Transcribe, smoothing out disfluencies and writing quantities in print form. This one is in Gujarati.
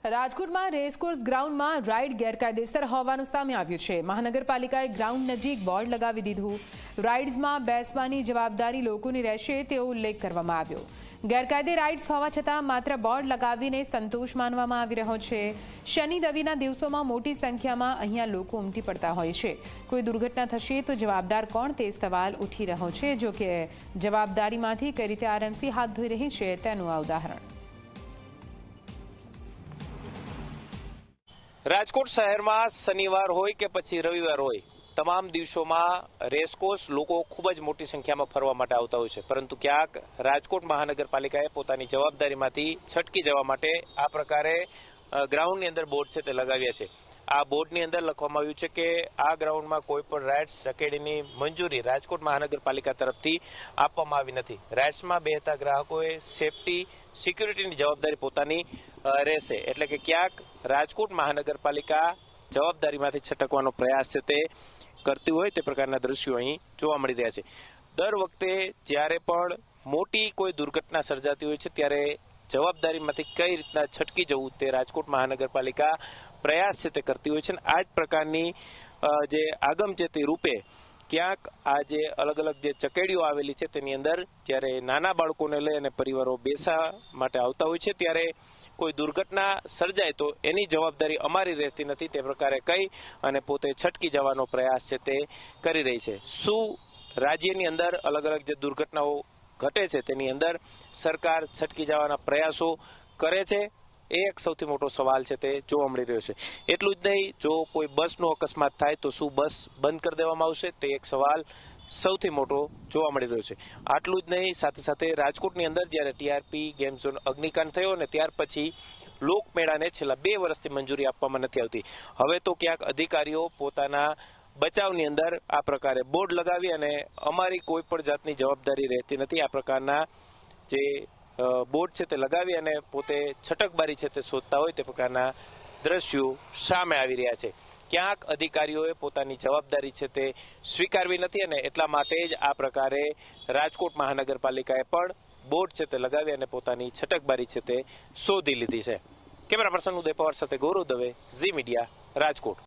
રાજકોટમાં રેસકોર્સ ગ્રાઉન્ડમાં રાઇડ ગેરકાયદેસર હોવાનું સામે આવ્યું છે। મહાનગરપાલિકાએ ગ્રાઉન્ડ નજીક બોર્ડ લગાવી દીધું। રાઇડ્સમાં બેસવાની જવાબદારી લોકોની રહેશે તેવો ઉલ્લેખ કરવામાં આવ્યો। ગેરકાયદે રાઇડ્સ હોવા છતાં માત્ર બોર્ડ લગાવીને સંતોષ માનવામાં આવી રહ્યો છે। શનિ રવિના દિવસોમાં મોટી સંખ્યામાં અહીંયા લોકો ઉમટી પડતા હોય છે। કોઈ દુર્ઘટના થશે તો જવાબદાર કોણ તે સવાલ ઉઠી રહ્યો છે। જો કે જવાબદારીમાંથી કઈ રીતે આરએમસી હાથ ધોઈ રહી છે તેનું આ ઉદાહરણ। રાજકોટ શહેરમાં શનિવાર હોય કે પછી રવિવાર હોય, તમામ દિવસોમાં રેસકોર્સ લોકો ખૂબ જ મોટી સંખ્યામાં ફરવા માટે આવતા હોય છે, પરંતુ ક્યાંક રાજકોટ મહાનગરપાલિકાએ પોતાની જવાબદારીમાંથી છટકી જવા માટે આ પ્રકારે ગ્રાઉન્ડની અંદર બોર્ડ છે તે લગાવ્યા છે। આ બોર્ડની અંદર લખવામાં આવ્યું છે કે આ ગ્રાઉન્ડમાં કોઈ પણ રાઇડ્સ ચકેડીની મંજૂરી રાજકોટ મહાનગરપાલિકા તરફથી આપવામાં આવી નથી। રાઇડ્સમાં બેહતા ગ્રાહકોએ સેફટી સિક્યુરિટીની જવાબદારી પોતાની રહેશે। એટલે કે ક્યાંક રાજકોટ મહાનગરપાલિકા જવાબદારીમાંથી છટકવાનો પ્રયાસ છે તે કરતી હોય તે પ્રકારના દ્રશ્યો અહીં જોવા મળી રહ્યા છે। દર વખતે જ્યારે પણ મોટી કોઈ દુર્ઘટના સર્જાતી હોય છે ત્યારે જવાબદારીમાંથી કઈ રીતના છટકી જવું તે રાજકોટ મહાનગરપાલિકા પ્રયાસ છે તે કરતી હોય છે। આ જ પ્રકારની જે આગમચેતી રૂપે ક્યાંક આ જે અલગ અલગ જે ચકેડીઓ આવેલી છે તેની અંદર જ્યારે નાના બાળકોને લઈ અને પરિવારો બેસવા માટે આવતા હોય છે ત્યારે કોઈ દુર્ઘટના સર્જાય તો એની જવાબદારી અમારી રહેતી નથી તે પ્રકારે કહી અને પોતે છટકી જવાનો પ્રયાસ છે તે કરી રહી છે। શું રાજ્યની અંદર અલગ અલગ જે દુર્ઘટનાઓ ઘટે છે તેની અંદર સરકાર છટકી જવાના પ્રયાસો કરે છે? એ એક સૌથી મોટો સવાલ છે તે જોવા મળી રહ્યો છે। એટલું જ નહીં, જો કોઈ બસનો અકસ્માત થાય તો શું બસ બંધ કરી દેવામાં આવશે? તે એક સવાલ સૌથી મોટો જોવા મળી રહ્યો છે। આટલું જ નહીં, સાથે સાથે રાજકોટની અંદર જ્યારે ટીઆરપી ગેમ ઝોન અગ્નિકાંડ થયો અને ત્યાર પછી લોકમેળાને છેલ્લા 2 વર્ષથી મંજૂરી આપવામાં નથી આવતી। હવે તો ક્યાંક અધિકારીઓ પોતાના બચાવની અંદર આ પ્રકારે બોર્ડ લગાવી અને અમારી કોઈ પણ જાતની જવાબદારી રહેતી નથી આ પ્રકારના જે બોર્ડ છે તે લગાવી અને પોતે છટકબારી છે તે શોધતા હોય તે પ્રકારના દ્રશ્યો સામે આવી રહ્યા છે। ક્યાંક અધિકારીઓએ પોતાની જવાબદારી છે તે સ્વીકારવી નથી અને એટલા માટે જ આ પ્રકારે રાજકોટ મહાનગરપાલિકાએ પણ બોર્ડ છે તે લગાવી અને પોતાની છટકબારી છે તે શોધી લીધી છે। કેમેરા પર્સન ઉદય પવાર સાથે ગૌરવ દવે, ઝી મીડિયા, રાજકોટ।